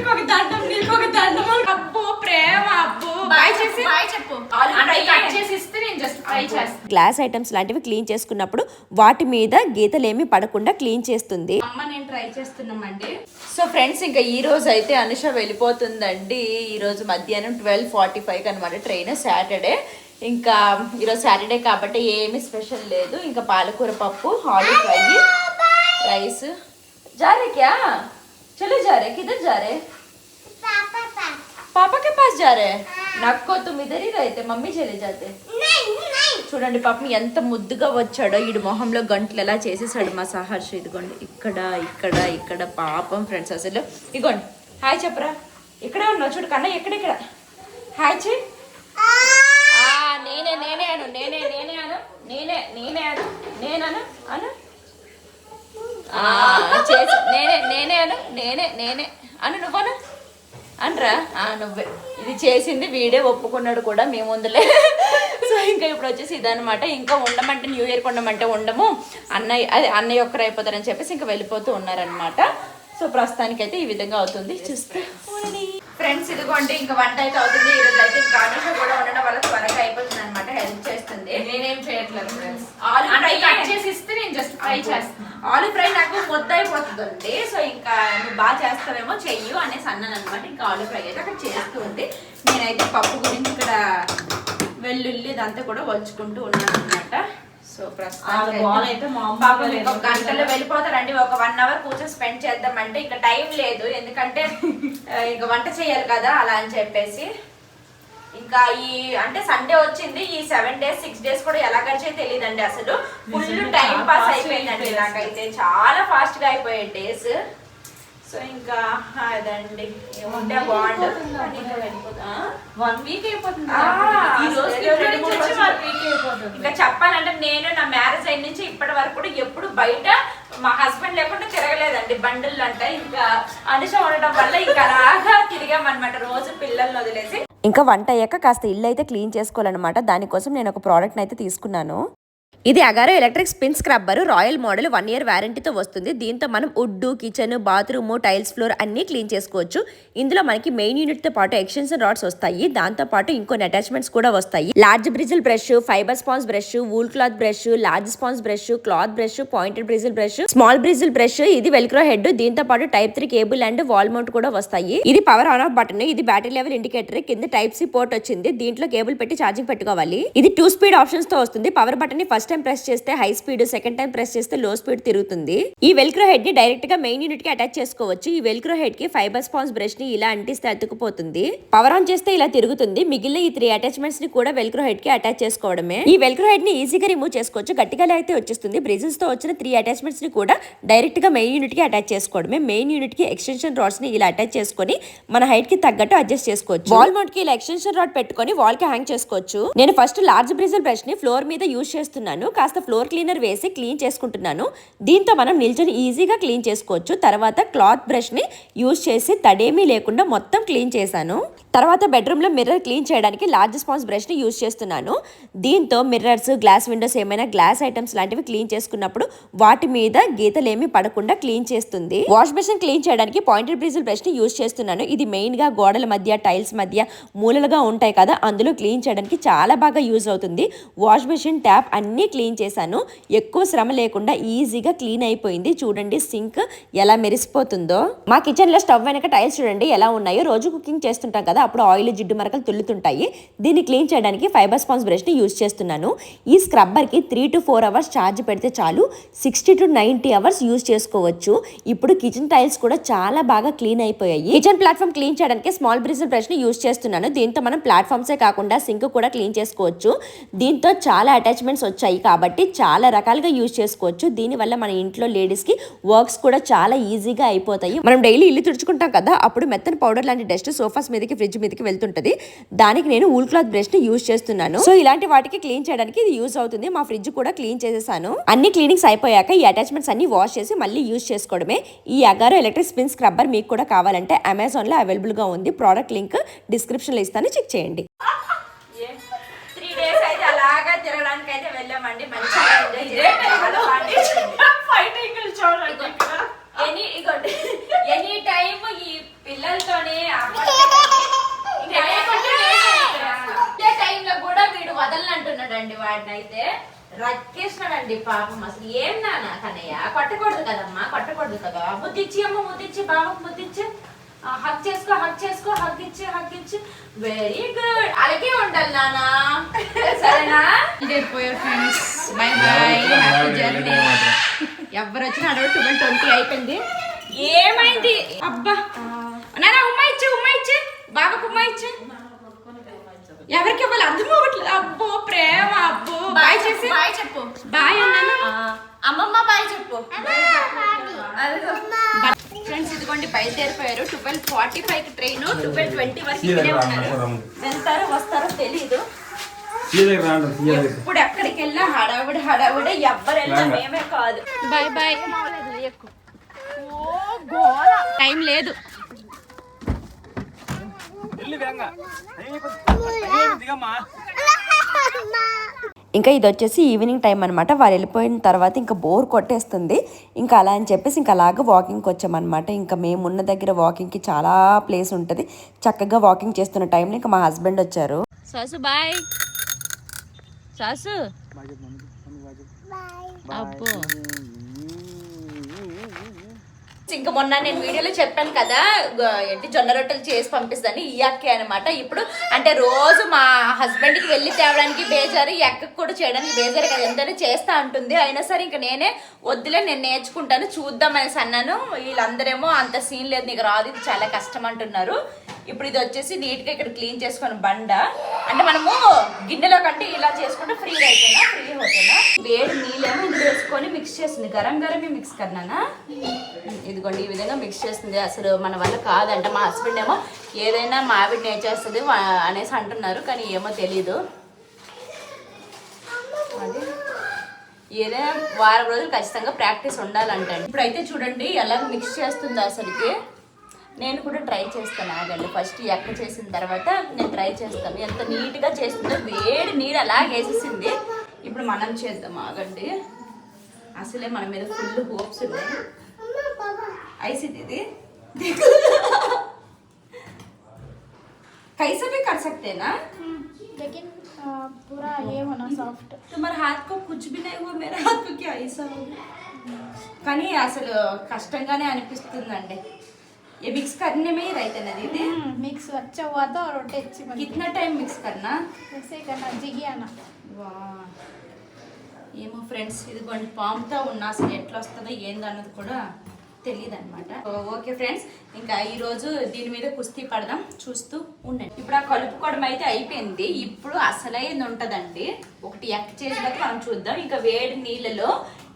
దేవుడికి ఒక దండం, నీకు ఒక దండం. అబ్బో ప్రేమ, అబ్బో బాయ్ చేసి బాయ్ చెప్పు. కట్ చేసి ఇస్తే నేను జస్ట్ ఫ్రై చేస్తాను. గ్లాస్ ఐటమ్స్ లాంటివి క్లీన్ చేసుకున్నప్పుడు వాటి మీద గీతలేమి పడకుండా క్లీన్ చేస్తుంది. అమ్మ నేను ట్రై చేస్తున్నామండి. సో ఫ్రెండ్స్, ఇంకా ఈ రోజు అయితే అనుష వెళ్ళిపోతుందండి. ఈ రోజు మధ్యాహ్నం 12:45 అనమాట ట్రైన్. సాటర్డే, ఇంకా ఈరోజు సాటర్డే కాబట్టి ఏమి స్పెషల్ లేదు. ఇంకా పాలకూర పప్పు, ఆలూ ఫ్రై, రైస్. జారే క్యా? చలో జారే, కిధర్ జారే? पापा के पास जा रहे हैं. నక్కో तुम इधर ही रहते, మమ్మీ చలే జాతే. చూడండి పాపం ఎంత ముద్దుగా వచ్చాడో. ఈడు మొహంలో గంటలు ఎలా చేసేసాడు మా సహర్ష. ఇదిగోండి ఇక్కడ ఇక్కడ ఇక్కడ పాపం ఫ్రెండ్స్ అసలు. ఇదిగోండి హాయ్ చెప్పరా. ఇక్కడే ఉన్నావు చూడు కన్నా. ఎక్కడెక్కడ హాయ్ చే. నేనే నేనే అను నేనే నేనే అను నేనే నేనే అను నేనను అను చేసి నేనే నేనే అను నేనే నేనే అను నువ్వను అనరా. నువ్వే. ఇది చేసింది వీడే, ఒప్పుకున్నాడు కూడా మేము ముందులే. సో ఇంకా ఇప్పుడు వచ్చేసి ఇదనమాట. ఇంకా ఉండమంటే న్యూ ఇయర్కి ఉండమంటే ఉండము, అన్నయ్య ఒక్కరు అయిపోతారని చెప్పేసి ఇంకా వెళ్ళిపోతూ ఉన్నారనమాట. సో ప్రస్తుతానికైతే ఈ విధంగా అవుతుంది. చూస్తే ఫ్రెండ్స్ ఇదిగోండి ఇంకా వంట అయితే అవుతుంది. ఈరోజు అయితే ఇంకా అనుష కూడా ఉండడం వల్ల త్వరగా అయిపోతుంది అనమాట. హెల్ప్ చేస్తుంది. నేనేం చేయట్లేదు ఫ్రెండ్స్. ఆలూ ఫ్రై కట్ చేసి ఇస్తే నేను జస్ట్ ఫ్రై చేస్తాను. ఆలూ ఫ్రై నాకు మొత్తం అయిపోతుందండి. సో ఇంకా నువ్వు బాగా చేస్తావేమో చెయ్యు అనేసి అన్నాను అనమాట. ఇంకా ఆలూ ఫ్రై అయితే అక్కడ చేస్తూ ఉంది. నేనైతే పప్పు గురించి ఇక్కడ వెల్లుల్లి ఇదంతా కూడా వలుచుకుంటూ ఉన్నాను అనమాట. సో ప్రస్తుతానికి గంటలో వెళ్ళిపోతారండి. ఒక 1 hour కూర్చొని స్పెండ్ చేద్దామంటే ఇంకా టైం లేదు. ఎందుకంటే ఇంకా వంట చేయాలి కదా అలా అని చెప్పేసి. ఇంకా ఈ అంటే సండే వచ్చింది. ఈ 7 days 6 days కూడా ఎలా గడిచే తెలియదండి. అసలు ఫుల్ టైం పాస్ అయిపోయిందండి. నాకైతే చాలా ఫాస్ట్ గా అయిపోయాయి డేస్. సో ఇంకా అదండి ఏముంటే బాగుంటుంది. 1 week అయిపోతుంది. ఇంకా చెప్పాలంటే నేను నా మ్యారేజ్ అయిన నుంచి ఇప్పటి వరకు కూడా ఎప్పుడు బయట మా హస్బెండ్ లేకుండా తిరగలేదండి. బండులు అంటే ఇంకా అనుష ఉండడం వల్ల ఇంకా అలాగా తిరిగామన్నమాట రోజు పిల్లల్ని వదిలేసి. ఇంకా వంట అయ్యాక కాస్త ఇల్లు అయితే క్లీన్ చేసుకోవాలన్నమాట. దానికోసం నేను ఒక ప్రోడక్ట్ అయితే తీసుకున్నాను. ఇది Agaro electric spin scrubber. Royal model 1 year వారంటీతో వస్తుంది. దీంతో మనం wood, kitchen, bathroom, tiles, floor అన్ని క్లీన్ చేసుకోవచ్చు. ఇందులో మనకి మెయిన్ యూనిట్ తో పాటు ఎక్స్టెన్షన్ రాడ్స్ వస్తాయి. దాంతో పాటు ఇంకొన్ని అటాచ్మెంట్స్ కూడా వస్తాయి. Large Brazil brush, fibre sponge brush, wool cloth brush, large sponge brush, cloth brush, pointed Brazil brush, small Brazil brush. ఇది వెల్క్రో హెడ్. దీంతో పాటు Type 3 cable and wall mount కూడా వస్తాయి. ఇది పవర్ ఆన్ ఆఫ్ బటన్. ఇది battery level indicator. కింద Type C port వచ్చింది. దీంట్లో కేబుల్ పెట్టి ఛార్జింగ్ పెట్టుకోవాలి. ఇది 2 స్పీడ్ ఆప్షన్స్ తో వస్తుంది. పవర్ బటన్ ని ఫస్ట్ టైం ప్రెస్ చేస్తే high speed, second time press చేస్తే లో స్పీడ్ తిరుగుతుంది. ఈ వెల్క్రో హెడ్ ని డైరెక్ట్ గా మెయిన్ యూనిట్ కి అటాచ్ చేసుకోవచ్చు. ఈ వెల్క్రో హెడ్ కి ఫైబర్ స్పాంజ్ బ్రష్ ని ఇలా అంటిస్తే అతుకుపోతుంది. పవర్ ఆన్ చేస్తే ఇలా తిరుగుతుంది. మిగిలిన ఈ 3 అటాచ్మెంట్స్ ని కూడా వెల్క్రో హెడ్ కి అటాచ్ చేసుకోవడమే. ఈ వెల్క్రో హెడ్ ని ఈజీగా రిమూవ్ చేసుకోవచ్చు. గట్టిగా అయితే వచ్చేస్తుంది. బ్రిజిల్స్ తో వచ్చిన 3 అటాచ్మెంట్స్ ని కూడా డైరెక్ట్ గా మెయిన్ యూనిట్ కి అటాచ్ చేసుకోవడమే. మెయిన్ యూనిట్ కి ఎక్స్టెన్షన్ రాడ్స్ ని ఇలా అటాచ్ చేసుకొని మన హైట్ కి తగ్గట్టు అడ్జస్ట్ చేసుకోవచ్చు. వాల్ మౌంట్ కి ఇలా ఎక్స్టెన్షన్ రాడ్ పెట్టుకొని వాల్ కి హ్యాంగ్ చేసుకోవచ్చు. నేను ఫస్ట్ లార్జ్ బ్రిజిల్ బ్రష్ ని ఫ్లోర్ మీద యూజ్ చేస్తున్నాను. కాస్త ఫ్లోర్ క్లీనర్ వేసి క్లీన్ చేసుకుంటున్నాను. దీంతో మనం నిల్చొని ఈజీగా క్లీన్ చేసుకోవచ్చు. తర్వాత క్లాత్ బ్రష్ ని యూజ్ చేసి తడేమీ లేకుండా మొత్తం క్లీన్ చేశాను. తర్వాత బెడ్రూమ్ లో మిర్రర్ క్లీన్ చేయడానికి లార్జ్ స్పాంజ్ బ్రష్ ని యూజ్ చేస్తున్నాను. దీంతో మిర్రర్స్, గ్లాస్ విండోస్, ఏమైనా గ్లాస్ ఐటమ్స్ లాంటివి క్లీన్ చేసుకున్నప్పుడు వాటి మీద గీతలేమి పడకుండా క్లీన్ చేస్తుంది. వాష్ బేసిన్ క్లీన్ చేయడానికి పాయింటెడ్ బ్రిజిల్ బ్రష్ ని యూజ్ చేస్తున్నాను. ఇది మెయిన్ గా గోడల మధ్య, టైల్స్ మధ్య మూలలుగా ఉంటాయి కదా, అందులో క్లీన్ చేయడానికి చాలా బాగా యూజ్ అవుతుంది. వాష్ బేసిన్, ట్యాప్ అన్ని క్లీన్ చేశాను. ఎక్కువ శ్రమ లేకుండా ఈజీగా క్లీన్ అయిపోయింది. చూడండి సింక్ ఎలా మెరిసిపోతుందో. మా కిచెన్ లో స్టవ్ వెనక టైల్స్ చూడండి ఎలా ఉన్నాయో. రోజు కుకింగ్ చేస్తుంటాం కదా, అప్పుడు ఆయిల్, జిడ్డు మరకలు తుల్లుతుంటాయి. దీన్ని క్లీన్ చేయడానికి ఫైబర్ స్పాంజ్ బ్రష్ ని యూజ్ చేస్తున్నాను. ఈ స్క్రబ్బర్ కి 3 to 4 hours ఛార్జ్ పెడితే చాలు. 60 to 90 hours యూజ్ చేసుకోవచ్చు. ఇప్పుడు కిచెన్ టైల్స్ కూడా చాలా బాగా క్లీన్ అయిపోయాయి. కిచెన్ ప్లాట్ఫామ్ క్లీన్ చేయడానికి స్మాల్ బ్రిజిల్ బ్రష్ ని యూజ్ చేస్తున్నాను. దీంతో మనం ప్లాట్ఫామ్సే కాకుండా సింక్ కూడా క్లీన్ చేసుకోవచ్చు. దీంతో చాలా అటాచ్మెంట్స్ వచ్చాయి కాబట్టి చాలా రకాలుగా యూజ్ చేసుకోవచ్చు. దీనివల్ల మన ఇంట్లో లేడీస్ కి వర్క్స్ కూడా చాలా ఈజీగా అయిపోతాయి. మనం డైలీ ఇల్లు తుడుచుకుంటాం కదా, అప్పుడు మెత్తని పౌడర్ లాంటి డస్ట్ సోఫాస్ మీదకి, ఫ్రిడ్జ్ మీదకి వెళ్తుంటది. దానికి నేను వూల్ క్లాత్ బ్రష్ ని యూజ్ చేస్తున్నాను. సో ఇలాంటి వాటికి క్లీన్ చేయడానికి ఇది యూజ్ అవుతుంది. మా ఫ్రిడ్జ్ కూడా క్లీన్ చేసేసాను. అన్ని క్లీనింగ్స్ అయిపోయాక ఈ అటాచ్మెంట్స్ అన్ని వాష్ చేసి మళ్ళీ యూజ్ చేసుకోవడమే. ఈ అగారో ఎలక్ట్రిక్ స్పిన్ స్క్రబ్బర్ మీకు కూడా కావాలంటే అమెజాన్ లో అవైలబుల్ గా ఉంది. ప్రోడక్ట్ లింక్ డిస్క్రిప్షన్ లో ఇస్తాను, చెక్ చేయండి. 3 days అయితే అలాగా తిరగడానికి అయితే వెళ్ళామండి. మంచిగా ఎంజాయ్ చేసాం. ఎనీ టైం ఈ పిల్లలతో రక్కేసినాడండి పాపం. అసలు ఏం నాన్న కన్నయ్య, కొట్టకూడదు కదమ్మా, కొట్టకూడదు కదా. ముద్దిచ్చి అమ్మ, ముద్దిచ్చి బాబుకి ముద్దిచ్చి, హక్ చేసుకో, హక్ చేసుకో, హక్ ఇచ్చి. Very good. అలాగే ఉండాలి నాన్న, సరేనా? పోయారు friends, by by, happy journey. ఎవరు వచ్చినా అడవ 12:20 అయిపోయింది. ఏమైంది? అబ్బా నాన్న, ఉమ్మ ఇచ్చే బాబాకు ఉమ్మ ఇచ్చే. ఎవరికి ఇవ్వాలి అర్థం అవ్వట్లేదు. అబ్బో ప్రేమ, అబ్బో బాయ్ చేసి బాయ్ చెప్పు. బాయ్ అన్నాను. అమ్మమ్మ బాయ్ చెప్పు. ఫ్రెండ్స్ ఇదిగోండి బయలుదేరిపోయారు. 12:45కి ట్రైన్, 12:20 వరకు ఇక్కడే ఉన్నారు. వెళ్తారో వస్తారో తెలీదు. ఇప్పుడు ఎక్కడికి వెళ్ళా హడావుడే, ఎవ్వరు వెళ్ళా మేమే కాదు. Bye bye. టైం లేదు. ఇంకా ఇది వచ్చేసి ఈవినింగ్ టైం అనమాట. వాళ్ళు వెళ్ళిపోయిన తర్వాత ఇంకా బోర్ కొట్టేస్తుంది. ఇంకా అలా అని చెప్పేసి ఇంకా అలాగ వాకింగ్కి వచ్చామన్నమాట. ఇంకా మేము ఉన్న దగ్గర వాకింగ్కి చాలా ప్లేస్ ఉంటుంది. చక్కగా వాకింగ్ చేస్తున్న టైంలో ఇంకా మా హస్బెండ్ వచ్చారు. Sauce bye. సాసు అబ్బో. ఇంకా మొన్న నేను వీడియోలో చెప్పాను కదా, ఏంటి జొన్న రొట్టెలు చేసి పంపిస్తాను ఈ అక్కే అనమాట. ఇప్పుడు అంటే రోజు మా హస్బెండ్ కి వెళ్ళి తేవడానికి బేజారు, ఈ అక్కకు కూడా చేయడానికి బేజారు కదా, ఎంతైనా చేస్తా అంటుంది. అయినా సరే ఇంకా నేనే వద్దులే, నేను నేర్చుకుంటాను చూద్దాం అనేసి అన్నాను. వీళ్ళందరేమో అంత సీన్ లేదు, నీకు రాదు, ఇది చాలా కష్టం అంటున్నారు. ఇప్పుడు ఇది వచ్చేసి నీట్ గా ఇక్కడ క్లీన్ చేసుకుని బండ, అంటే మనము గిన్నెలో కంటే ఇలా చేసుకుంటే ఫ్రీ అవుతున్నా. వేడి నీళ్ళేమో ఇందులో వేసుకొని మిక్స్ చేస్తుంది. గరం గరమే మిక్స్ కన్నానా. ఇదిగోండి ఈ విధంగా మిక్స్ చేస్తుంది. అసలు మన వల్ల కాదంట. మా హస్బెండ్ ఏమో ఏదైనా మా ఆవిడ నేర్చేస్తుంది అనేసి అంటున్నారు, కానీ ఏమో తెలీదు. అది ఏదైనా వారం రోజులు ఖచ్చితంగా ప్రాక్టీస్ ఉండాలంటే. ఇప్పుడైతే చూడండి ఎలా మిక్స్ చేస్తుందో అసలుకి. నేను కూడా ట్రై చేస్తాను, ఆగండి. ఫస్ట్ ఎక్క చేసిన తర్వాత నేను ట్రై చేస్తాను ఎంత నీట్గా చేస్తుందో. వేడి నీళ్ళు అలా వేసేసింది. ఇప్పుడు మనం చేద్దాం, ఆగండి. అసలే మన మీద ఫుల్ హోప్స్ ఉన్నాయి. ऐसे दे दे कैसे भी कर सकते हैं ना, लेकिन पूरा ये होना सॉफ्ट. तुम्हारे हाथ को कुछ भी नहीं हुआ, मेरे हाथ को क्या ऐसा हो गया. కానీ అసలు కష్టంగానే అనిపిస్తుందండి. ये मिक्स करने में ही रहते ना दीदी. मिक्स अच्छा हुआ तो रोटी अच्छी बनी. कितना टाइम मिक्स करना? ऐसे करना, जिगियाना. वाह. ఏమో ఫ్రెండ్స్, ఇదిగోండి పాముతో ఉన్న అసలు ఎట్లా వస్తుందో ఏందన్నది కూడా తెలియదు అనమాట. ఓకే ఫ్రెండ్స్, ఇంకా ఈరోజు దీని మీద కుస్తీ పడదాం, చూస్తూ ఉండండి. ఇప్పుడు ఆ కలుపుకోవడం అయితే అయిపోయింది. ఇప్పుడు అసలైంది ఉంటుందండి. ఒకటి ఎక్క చేసినాక మనం చూద్దాం. ఇంకా వేడి నీళ్ళలో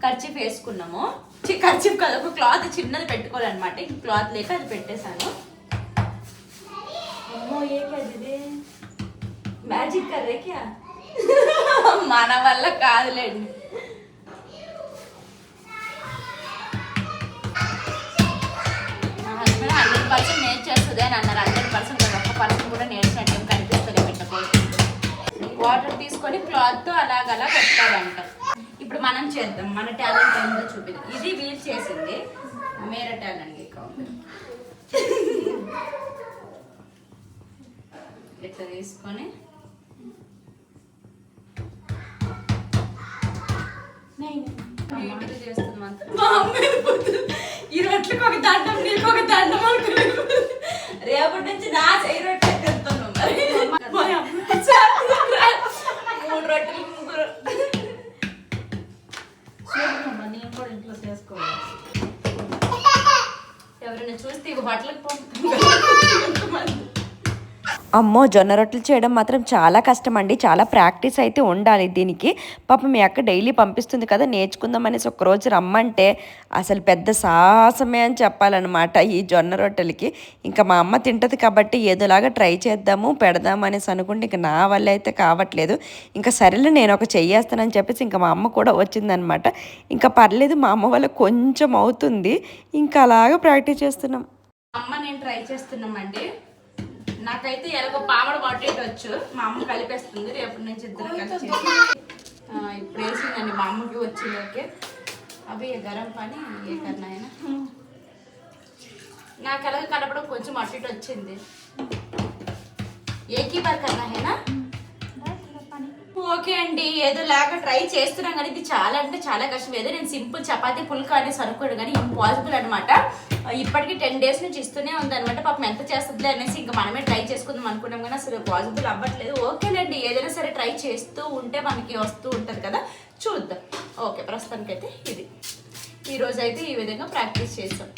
కర్చీఫ్ వేసుకున్నాము. కర్చీఫ్ కదా, ఒక క్లాత్ చిన్నది పెట్టుకోవాలన్నమాట. ఇంక క్లాత్ లేక అది పెట్టేశాను. మ్యాజిక్ కర్రే క్యా మన వల్ల కాదులేండి. మా హస్బెండ్ 100% నేర్చేస్తుంది అని అన్నారు. 100% 1% కూడా నేర్చినట్టు కనిపిస్తుంది. పెట్టబోతుంది వాటర్ తీసుకొని క్లాత్తో అలాగలా పెట్టాలంట. ఇప్పుడు మనం చేద్దాం, మన టాలెంట్ ఏంటో చూపిద్దాం. ఇది వీల్ చేసింది, మేర టాలెంట్. ఇట్లా తీసుకొని ఈ రొట్టెలకు ఒక దండం, నీకు ఒక దండం అనుకున్నాను. రేపటి నుంచి నా చెయ్యి రొట్టె తెస్తున్నాం. మరి 3 రొట్టెలు 3 నేను కూడా ఇంట్లో చేసుకోవాలి. ఎవరైనా చూస్తే ఇక హోటల్కి పంపుతుంది. అమ్మో, జొన్న రొట్టెలు చేయడం మాత్రం చాలా కష్టం అండి. చాలా ప్రాక్టీస్ అయితే ఉండాలి దీనికి. పాపం మీ అక్క డైలీ పంపిస్తుంది కదా, నేర్చుకుందాం అనేసి ఒక్కరోజు రమ్మంటే అసలు పెద్ద సాహసమే అని చెప్పాలన్నమాట ఈ జొన్న రొట్టెలకి. ఇంకా మా అమ్మ తింటుంది కాబట్టి ఏదోలాగా ట్రై చేద్దాము పెడదాం అనేసి అనుకుంటే ఇంకా నా వల్ల అయితే కావట్లేదు. ఇంకా సరేలే నేను ఒక చెయ్యేస్తానని చెప్పేసి ఇంకా మా అమ్మ కూడా వచ్చిందనమాట. ఇంకా పర్లేదు, మా అమ్మ వల్ల కొంచెం అవుతుంది. ఇంకా అలాగా ప్రాక్టీస్ చేస్తున్నాం. అమ్మ నేను ట్రై చేస్తున్నామండి. నాకైతే ఎలాగో పామడ పట్టేయచ్చు. మా అమ్మ కలిపేస్తుంది. రేపటి నుంచి ఇద్దరు కలిసి ఇప్పుడు వేసిందండి. మా అమ్మకి వచ్చింది. ఓకే, అవి గరం పని ఏ కర్నాయన నాకు ఎలాగ కలపడం కొంచెం అటు ఇటు వచ్చింది. ఏకీ బార్ కర్నా హేనా. ఓకే అండి, ఏదో లాగా ట్రై చేస్తున్నాం కానీ ఇది చాలా అంటే చాలా కష్టం. ఏదో నేను సింపుల్ చపాతీ పుల్కా అనేసి అనుకోడు కానీ ఇంపాసిబుల్ అనమాట. ఇప్పటికి 10 days నుంచి ఇస్తూనే ఉందన్నమాట. పాపం ఎంత చేస్తుందిలే అనేసి ఇంకా మనమే ట్రై చేసుకుందాం అనుకున్నాం కానీ అసలు పాసిబుల్ అవ్వట్లేదు. ఓకేనండి, ఏదైనా సరే ట్రై చేస్తూ ఉంటే మనకి వస్తూ ఉంటుంది కదా, చూద్దాం. ఓకే, ప్రస్తుతానికైతే ఇది ఈరోజు అయితే ఈ విధంగా ప్రాక్టీస్ చేసాం.